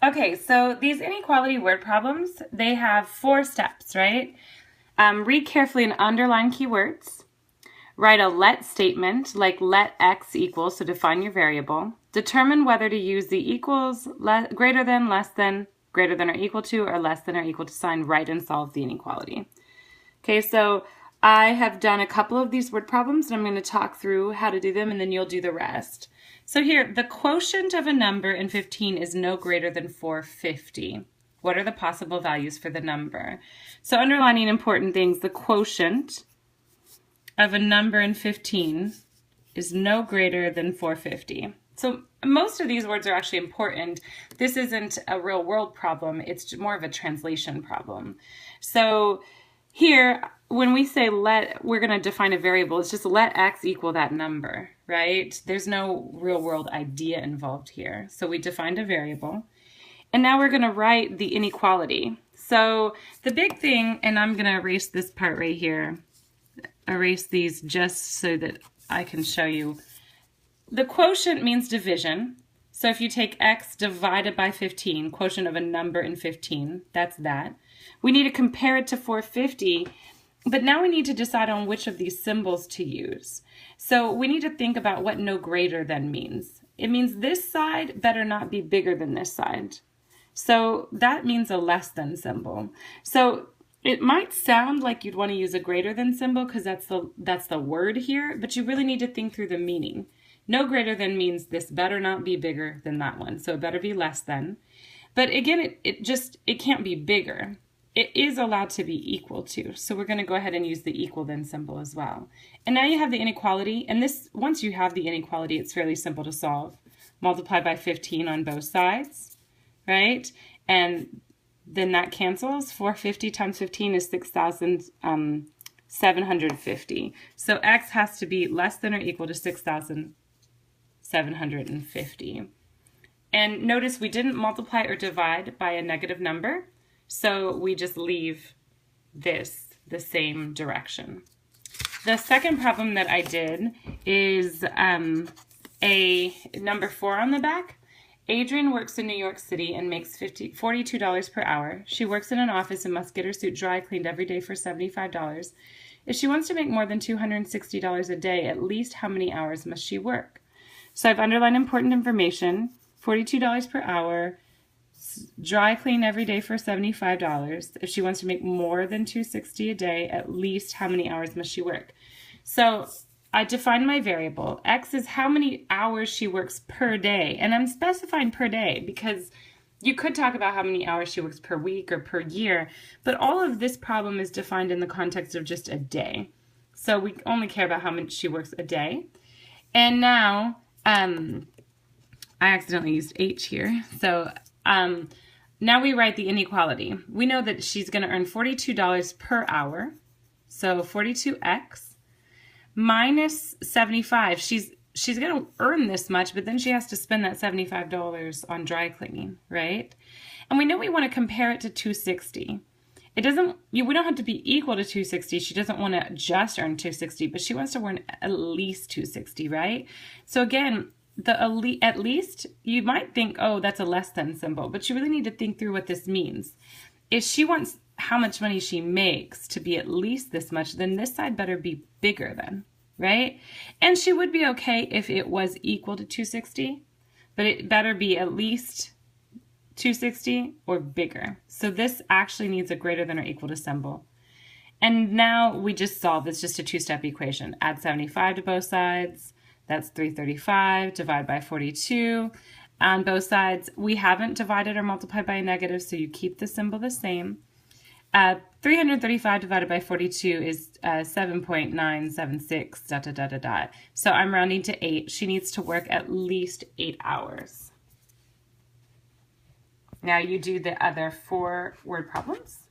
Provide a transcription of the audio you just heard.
Okay, so these inequality word problems, they have 4 steps, right? Read carefully and underline keywords. Write a let statement, like let x equal, so define your variable. Determine whether to use the equals, greater than, less than, greater than or equal to, or less than or equal to sign, write and solve the inequality. Okay, so I have done a couple of these word problems, and I'm going to talk through how to do them, and then you'll do the rest. So here, the quotient of a number in 15 is no greater than 450. What are the possible values for the number? So underlining important things, the quotient of a number in 15 is no greater than 450. So most of these words are actually important. This isn't a real world problem, it's more of a translation problem. So here, when we say we're going to define a variable, it's just let x equal that number, right? There's no real world idea involved here. So we defined a variable. And now we're going to write the inequality. So the big thing, and I'm going to erase this part right here, erase these just so that I can show you. The quotient means division. So if you take x divided by 15, quotient of a number in 15, that's that. We need to compare it to 450, but now we need to decide on which of these symbols to use. So we need to think about what no greater than means. It means this side better not be bigger than this side. So that means a less than symbol. So it might sound like you'd want to use a greater than symbol because that's the word here, but you really need to think through the meaning. No greater than means this better not be bigger than that one, so it better be less than. But again, it can't be bigger. It is allowed to be equal to, so we're going to go ahead and use the equal than symbol as well. And now you have the inequality, and once you have the inequality, it's fairly simple to solve. Multiply by 15 on both sides, right? And then that cancels. 450 times 15 is 6,750. So x has to be less than or equal to 6,750. And notice we didn't multiply or divide by a negative number, so we just leave this the same direction. The second problem that I did is a number 4 on the back. Adrian works in New York City and makes $42 per hour. She works in an office and must get her suit dry cleaned every day for $75. If she wants to make more than $260 a day, at least how many hours must she work? So I've underlined important information. $42 per hour, dry clean every day for $75. If she wants to make more than $260 a day, at least how many hours must she work? So I define my variable. X is how many hours she works per day. And I'm specifying per day because you could talk about how many hours she works per week or per year, but all of this problem is defined in the context of just a day. So we only care about how much she works a day. And now, I accidentally used H here. So now we write the inequality. We know that she's going to earn $42 per hour. So 42x minus 75. She's going to earn this much, but then she has to spend that $75 on dry cleaning, right? And we know we want to compare it to 260. We don't have to be equal to 260. She doesn't want to just earn 260, but she wants to earn at least 260, right? So again, at least, you might think, oh, that's a less than symbol, but you really need to think through what this means. If she wants how much money she makes to be at least this much, then this side better be bigger than, right? And she would be okay if it was equal to 260, but it better be at least 260 or bigger. So this actually needs a greater than or equal to symbol. And now we just solve. It's just a two-step equation. Add 75 to both sides. That's 335, divide by 42. On both sides, we haven't divided or multiplied by a negative, so you keep the symbol the same. 335 divided by 42 is 7.976, ... So I'm rounding to 8. She needs to work at least 8 hours. Now you do the other 4 word problems.